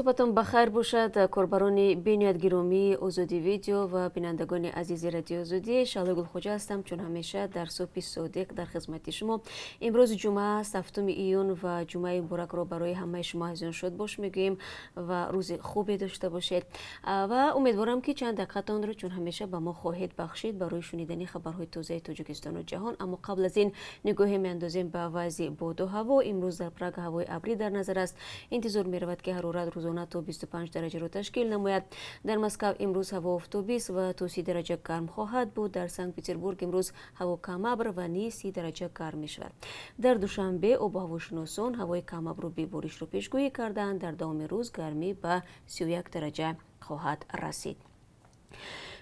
صبحتون بخیر باشد کاربران بینیاد گرامی آزادی ویدیو و بینندگان عزیز رادیو آزادی. شعله گلخوجه هستم چون همیشه در صبح صادق در خدمت شما. امروز جمعه است، هفتم ایون و جمعه مبارک رو برای همه شما عزیزان شاد باش میگیم و روز خوبی داشته باشید و امیدوارم که چند دقیقتان رو چون همیشه به ما خواهید بخشید برای شنیدن خبرهای تازه تاجیکستان و جهان. اما قبل از این نگاهی میاندازیم به وضع باد و هوا. امروز در پراگ هوای ابری در نظر است. انتظار می‌رود که حرارت روزانه تا 25 درجه را تشکیل نماید. در مسکو امروز هوا آفتابی است و تا 30 درجه گرم خواهد بود. در سنت پترزبورگ امروز هوا کم ابر و نیز 30 درجه گرم می‌شود. در دوشنبه آب و هواشناسان هوای کم ابر و بی بارش را پیشگویی کردند. در دوام روز گرمی به 31 درجه خواهد رسید.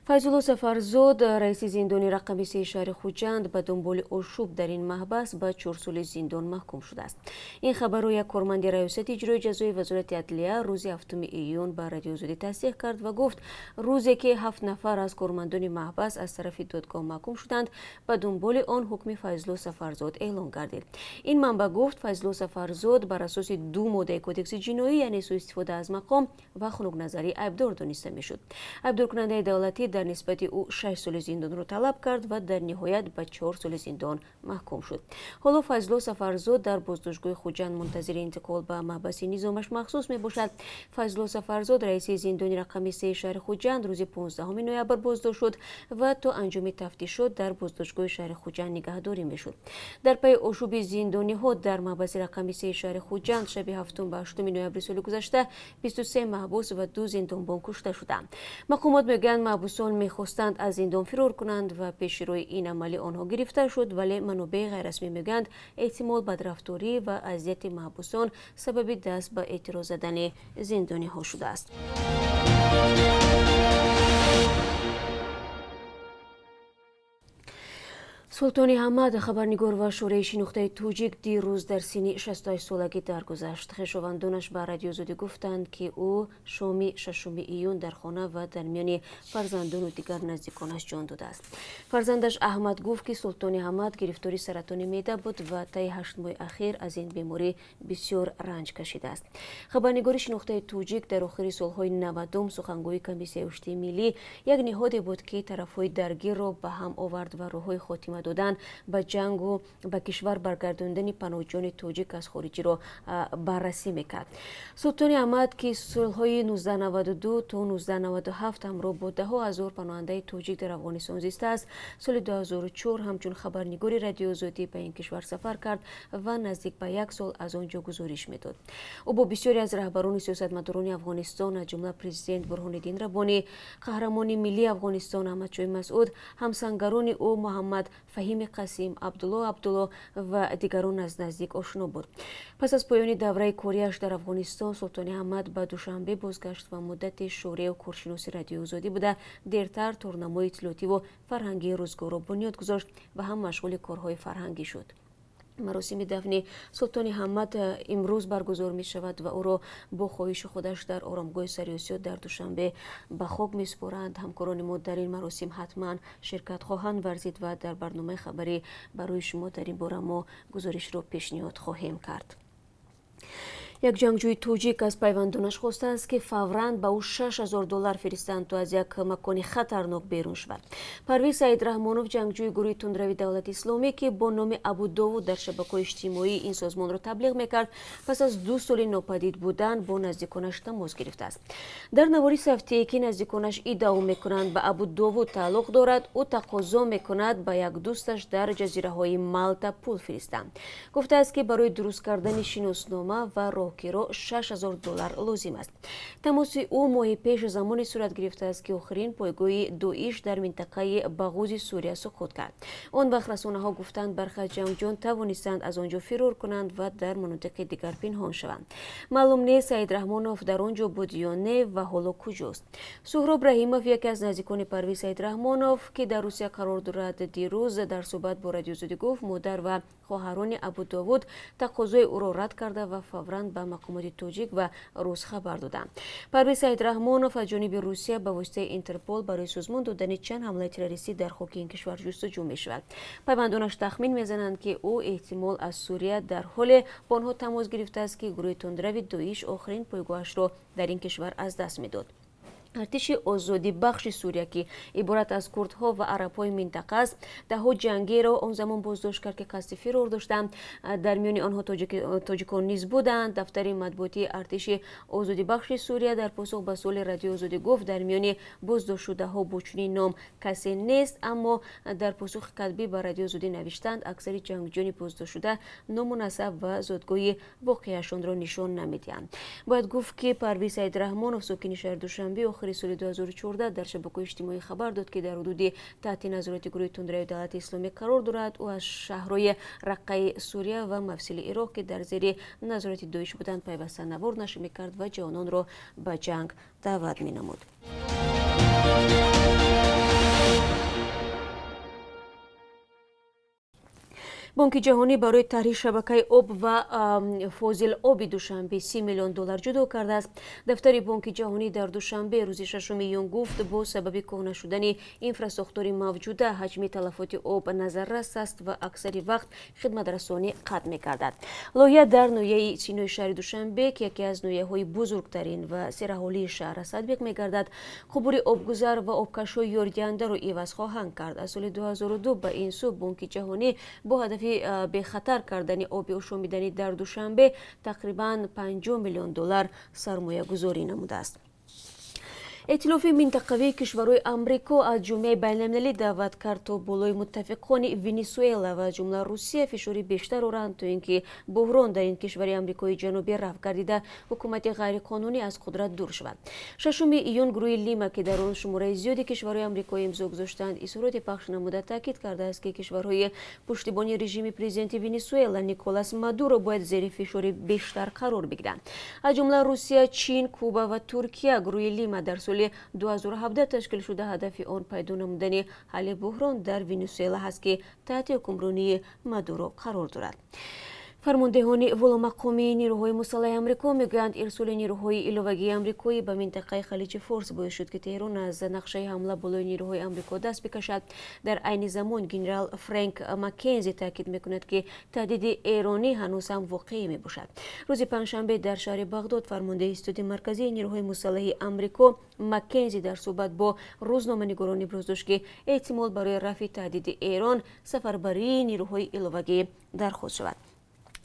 فیض‌الله سفرزاد رئیس زندان رقم 3 شهر خوجند به دنبال آشوب در این محبس به 4 سال زندان محکوم شده است. این خبر را یک کارمند ریاست اجرایی جزای وزارت عدلیه روز 7 ایون به رادیو آزادی تصدیق کرد و گفت روزی که 7 نفر از کارمندان محبس از طرف دادگاه محکوم شدند به دنبال آن حکم فیض‌الله سفرزاد اعلام گردید. این منبع گفت فیض‌الله سفرزاد بر اساس 2 ماده کدکس جنایی یعنی سوء استفاده از مقام و خنک نظری ایبدار دانسته میشد. ایبدار کننده دولتی در نسبت او 6 سال زندان را طلب کرد و در نهایت به 4 سال زندان محکوم شد. حالا فیض‌الله سفرزاد در بازداشتگاه خوجند منتظر انتقال به محبس نظامش مخصوص می باشد. فیض‌الله سفرزاد رئیس زندان رقم 3 شهر خوجند روز 15 نوامبر بازداشت شد و تا انجام تفتیشات در بازداشتگاه شهر خوجند نگهداری می شد. در پی آشوب زندانی ها در محبس رقم 3 شهر خوجند شب 7 و 8 نوامبر سال گذشته 23 محبوس و 2 زندانبان کشته شدند. مقامات میگویند محبوسان میخواستند از زندان فرار کنند و پیش روی این عمل آنها گرفته شد، ولی منابع غیر رسمی میگویند احتمال بدرفتاری و اذیت محبوسان سبب دست به اعتراض زدن زندانی ها شده است. سلطان احمد خبرنگار و شورش نقطه توجیک دیروز در سن 68 سالگی درگذشت. خویشاوندانش به رادیو آزادی گفتند که او شام 6 ایون در خانه و در میان فرزندان و دیگر نزدیکانش جان داده است. فرزندش احمد گفت که سلطان احمد گرفتاری سرطان معده بود و طی 8 ماه اخیر از این بیماری بسیار رنج کشیده است. خبرنگارش نقطه توجیک در آخر سالهای 90 سخنگوی کمیسیون رشد ملی یک نهادی بود که طرفهای درگیر را به هم آورد و راههای خاتمه دادن به جنگ و به کشور برگرداندن پناهجویان توجیک از خارجی را بررسی میکرد. سلطان احمد که سالهای 1992 تا 1997 همراه با 10,000 پناهنده توجیک در افغانستان زیسته است. سال 2004 همچون خبرنگار رادیو آزادی به این کشور سفر کرد و نزدیک به 1 سال از آنجا گزارش میداد. او با بسیاری از رهبران سیاستمداران افغانستان از جمله پرزیدنت برهان الدین ربانی، قهرمان ملی افغانستان احمد شاه مسعود، همسنگران او محمد فهیم قاسم، عبدالله و دیگران از نزدیک آشنا بود. پس از پایان دوره کاریش در افغانستان سلطان احمد به دوشنبه بازگشت و مدت شوره و کارشناسی رادیو آزادی بوده. دیرتر تورنمای اطلاعاتی و فرهنگی روزگار را بنیاد گذاشت و هم مشغول کارهای فرهنگی شد. مراسم دفن سلطان احمد امروز برگزار می شود و او را با خواهش خودش در آرامگاه سریاسیات در دوشنبه به خاک می سپارند. همکاران ما در این مراسم حتما شرکت خواهند ورزید و در برنامه خبری برای شما در این باره ما گزارش را پیشنهاد خواهیم کرد. یک جنگجوی توجیک از پیوندانش خواسته است که فوراً به او $6,000 فرستند تا از یک مکان خطرناک بیرون شود. پرویز سعید رحمانوف جنگجوی گروه تندروی دولت اسلامی که با نام ابو داوود در شبکه‌های اجتماعی این سازمان را تبلیغ میکرد پس از 2 سال ناپدید بودن با نزدیکانش تماس گرفته است. در نواریس هفته‌ای که نزدیکانش ادعا میکنند به ابو داوود تعلق دارد، او تقاضا میکند به یک دوستش در جزیره‌های مالتا پول فرستند. گفته است که برای درست کردن شناسنامه و راهگیرا $6,000 لازم است. تماس او ماهی پیش زمان صورت گرفته است که آخرین پایگاه داعش در منطقه بغوز سوریه سقوط کرد. آن وقت رسانه‌ها گفتند برخی از جنگجویان توانستند از آنجا فرار کنند و در مناطق دیگر پنهان شوند. معلوم نیست سعید رحمانوف در آنجا بود یا نه و حالا کجاست. سهراب رحیموف یکی از نزدیکان پرویز سعید رحمانوف که در روسیه قرار دارد دیروز در صحبت با رادیو آزادی گفت مادر و خواهران ابو داوود تقاضای او را رد کرده و فوراً به مقامات تاجیک و روس خبر دادند. پرویز سیدرحمانوف از جانب روسیه به واسطه اینترپل برای سازمان دادن چند حمله تروریستی در خاک این کشور جستجو می‌شود. پیوندانش تخمین می‌زنند که او احتمال از سوریه در حال با آنها تماس گرفته است که گروه تندروی داعش آخرین پایگاهش را در این کشور از دست می‌داد. ارتش آزادی بخش سوریه که عبارت از کردها و عرب‌های منطقه است دهها جنگی را آن زمان بازداشت کرد که قصد فرار داشتند. در میان آنها تاجیکان نیز بودند. دفتر مطبوعاتی ارتش آزادی بخش سوریه در پاسخ به سوال رادیو آزادی گفت در میان بازداشت شده‌ها با چنین نام کسی نیست، اما در پاسخ کتبی به رادیو آزادی نوشتند اکثر جنگجویان بازداشت شده نامناسب و زادگاهی واقعیشان را نشان نمی‌دهند. باید گفت که پرویز سیدرحمانوف ساکن شهر دوشنبه آخر سال 2014 در شبکه‌های اجتماعی خبر داد که در حدود تحت نظارت گروه تندروی دولت اسلامی قرار دارد. او از شهرهای رقه سوریه و مفصل عراق که در زیر نظارت داعش بودند پیوسته نوار نشر می‌کرد و جوانان را به جنگ دعوت می‌نمود. بانک جهانی برای طرح شبکه آب و فاضل آب دوشنبه 30 میلیون دلار جدا کرده است. دفتر بانک جهانی در دوشنبه روز 6 ایون گفت با سبب کهنه شدن اینفراستراکچور موجوده حجم تلفات آب نظررس است و اکثر وقت خدمت رسانی قطع می‌گردد. لایحه در ناحیه سینای شهر دوشنبه که یکی از ناحیه‌های بزرگترین و سرحالی شهر است تطبیق می‌گردد. عبور آبگذر و آبکش‌های یاریدهنده را عوض خواهند کرد. از سال 2002 به این سو بانک جهانی با هدف به خطر کردن آب آشامیدنی در دوشنبه تقریباً 50 میلیون دلار سرمایه گذاری نموده است. ائتلاف منطقوی کشورهای آمریکا از جامعه بین‌المللی دعوت کرد تا بالای متفقان ونزوئلا و از جمله روسیه فشاری بیشتر آورند تا اینکه بحران در این کشور آمریکای جنوبی رفع گردیده حکومت غیرقانونی از قدرت دور شود. 6 ایون گروه لیما که در آن شماره زیادی کشورهای آمریکایی امضا گذاشتند اظهارات پخش نموده تاکید کرده است که کشورهای پشتیبانی رژیم پرزیدنت ونزوئلا نیکولاس مادورو باید زیر فشار بیشتر قرار بگیرند. از جمله روسیه، چین، کوبا و ترکیه گروه لیما در سال 2017 تشکیل شده هدف آن پیدا نمودن حل بحران در ونزوئلا است که تحت حکمرانی مادورو قرار دارد. فرماندهان ولامقامی نیروهای مسلح آمریکا میگویند ارسال نیروهای علاوه‌ای آمریکایی به منطقه خلیج فارس باعث شد که تهران از نقشه حمله بالای نیروهای آمریکا دست بکشد. در عین زمان گنرال فرانک مکنزی تاکید میکند که تهدید ایرانی هنوز هم واقعی میباشد. روز پنجشنبه در شهر بغداد فرمانده استاد مرکزی نیروهای مسلح آمریکا مکنزی در صحبت با روزنامه‌نگاران ابراز داشت که احتمال برای رفع تهدید ایران سفربری نیروهای علاوه‌ای درخواست شود.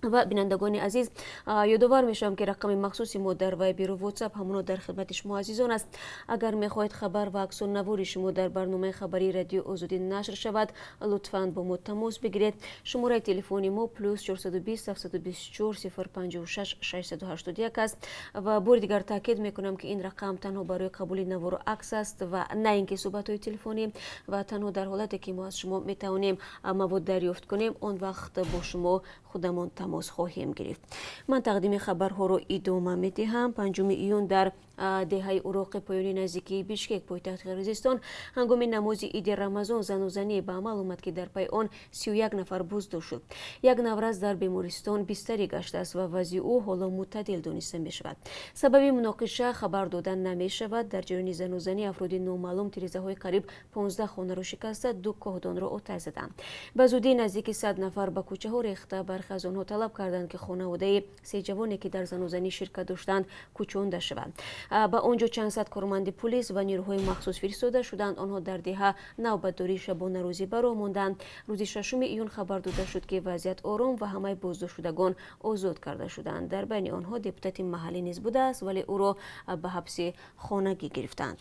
و بینندگان عزیز یادآور میشم که رقم مخصوصی ما در وایبر و واتساپ همون در خدمت شما عزیزان است. اگر میخواهید خبر و عکس النوار شما در برنامه خبری رادیو آزادی نشر شود لطفاً با ما تماس بگیرید. شماره تلفن ما +420 724 056 681 است و بار دیگر تاکید میکنم که این رقم تنها برای قبول نوار و عکس است و نه اینکه صحبت های تلفنی و تنها در حالتی که ما از شما میتوانیم مواد دریافت کنیم اون وقت با شما خودمون تماس خواهیم گرفت. من تقدیم خبرها رو ادامه میدهم. 5 ایون در دهه اوراق پایانی نزدیکی بیشکک پایتخت قرقیزستان هنگام نماز عید رمضان زن و زنی به عمل آمد که در پی آن 31 نفر بازداشت شد. یک نوروز در بیمارستان بستری گشته است و وضع او حالا معتدل دانسته می شود. سبب مناقشه خبر دادن نمی شود. در جریان زن و زنی افراد نامعلوم تیره‌زنی های قریب 15 خانه را شکسته، 2 کاهدان را آتش زدند. به زودی نزدیک 100 نفر به کوچه ها ریخته. برخی از آنها طلب کردند که خانواده 3 جوانی که در زن و زنی شرکت داشتند کوچانده شوند. به آنجا چند صد کارمند پلیس و نیروهای مخصوص فرستاده شدند. آنها در دهه نوبتداری شبانه روزی برآ ماندند. روز 6 ایون خبر داده شد که وضعیت آرام و همه بازداشت شدگان آزاد کرده شدند. در بین آنها دپوتات محلی نیز بوده است ولی او را به حبس خانگی گرفتند.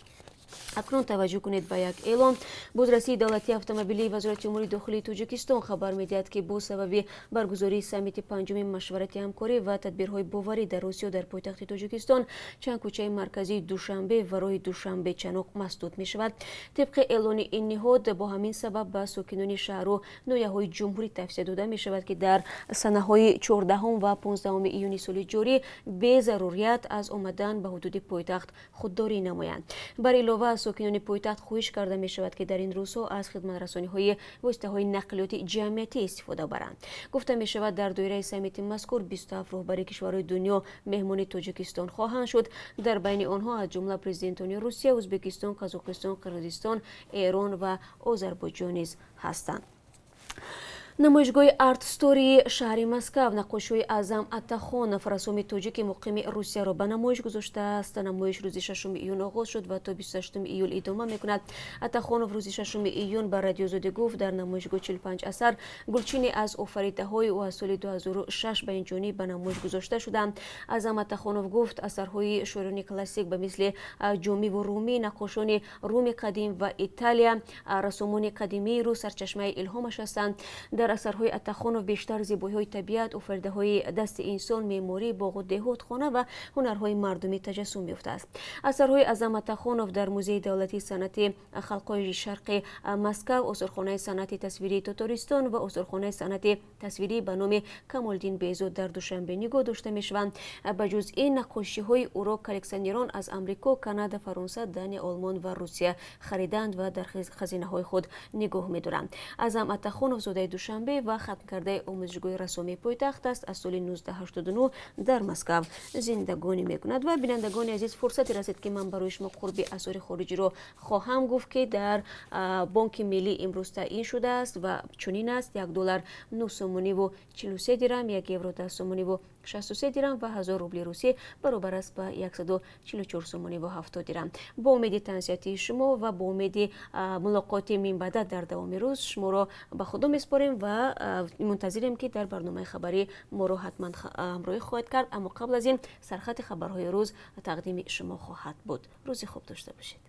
اکنون توجه کنید به یک اعلام. بازرسی دولتی اتومبیلی وزارت امور داخلی تاجیکستان خبر می‌دهد که با سبب برگزاری سمیت پنجم مشورت همکاری و تدبیرهای باوری در روسیه در پایتخت تاجیکستان چند کوچه مرکزی دوشنبه و راه دوشنبه چنوق مسدود می‌شود. طبق اعلان این نهاد با همین سبب به ساکنان شهر و ناحیه‌های جمهوری توصیه داده می‌شود که در سنه‌های 14 و 15 ایونی سال جاری به ضرورت از آمدن به حدود پایتخت خودداری نمایند. برای илова аз сокинони пойтахт хоҳиш карда мешавад ки дар ин рӯзҳо аз хидматрасониҳои воситаҳои нақлиёти ҷамъиятӣ истифода баранд. гуфта мешавад дар доираи саммити мазкур 27 роҳбари кишварҳои дунё меҳмони тоҷикистон хоҳанд шуд. дар байни онҳо аз ҷумла президентони русия, ӯзбекистон, қазоқистон, қирғизистон, эрон ва озарбойҷон низ ҳастанд. намоишгоҳи арт-стории шаҳри Москав наққошиҳои Аъзам Аттахонов рассоми тоҷики муқими Русияро ба намоиш гузоштааст. намоиш рӯзи 6 июн оғоз шуд ва то 28 июл идома мекунад. Аттахонов рӯзи 6 июн ба радиозоде гуфт дар намоишгоҳ 45 асар гулчине аз офаридаҳои ӯ аз соли 2006 ба инҷониб ба намоиш гузошта шуданд. Аъзам Аттахонов гуфт асарҳои шоирони классик ба мисли ҷомиву румӣ, наққошони Руми қадим ва Италия, рассомони қадимии рус сарчашмаи илҳомаш ҳастанд. дар асарҳои Аттахонов бештар зебоиҳои табиат, офаридаҳои дасти инсон, меъморӣ, боғу деҳот, хона ва ҳунарҳои мардумӣ таҷассум ёфтааст. асарҳои Аъзам Аттахонов дар Музеи давлатии санъати халқҳои шарқи Москав, осорхонаи санъати тасвирии Тотористон ва осорхонаи санъати тасвирӣ ба номи Камолдин Беҳзод дар Душанбе нигоҳ дошта мешаванд. ба ҷуз ин наққошиҳои ӯро коллексионерон аз Амрико, Канада, Фаронса, Дания, Олмон ва Русия хариданд ва дар хазинаҳои худ нигоҳ медоранд. Аъзам Аттахонов зодаи Душанбе ва хатмкардаи омӯзишгоҳи рассомии пойтахт аст. аз соли 1989 дар Москав зиндагонӣ мекунад. ва бинандагони азиз, фурсате расид ки ман барои шумо қурби асори хориҷиро хоҳам гуфт ки дар бонки миллӣ имрӯз таъин шудааст ва чунин аст: $1 9.43 дирам, 1 евро 10.63 дирам ва 1000 рубли русӣ баробар аст ба 144.70 дирам. бо умеди тансиятии шумо ва бо умеди мулоқоти минбаъда дар давоми рӯз шуморо ба худо меспорем ва мунтазирем ки дар барномаи хабарӣ моро ҳатман ҳамроҳӣ хоҳед кард. аммо қабл аз ин сархати хабарҳои рӯз тақдими шумо хоҳад буд. рӯзи хуб дошта бошед.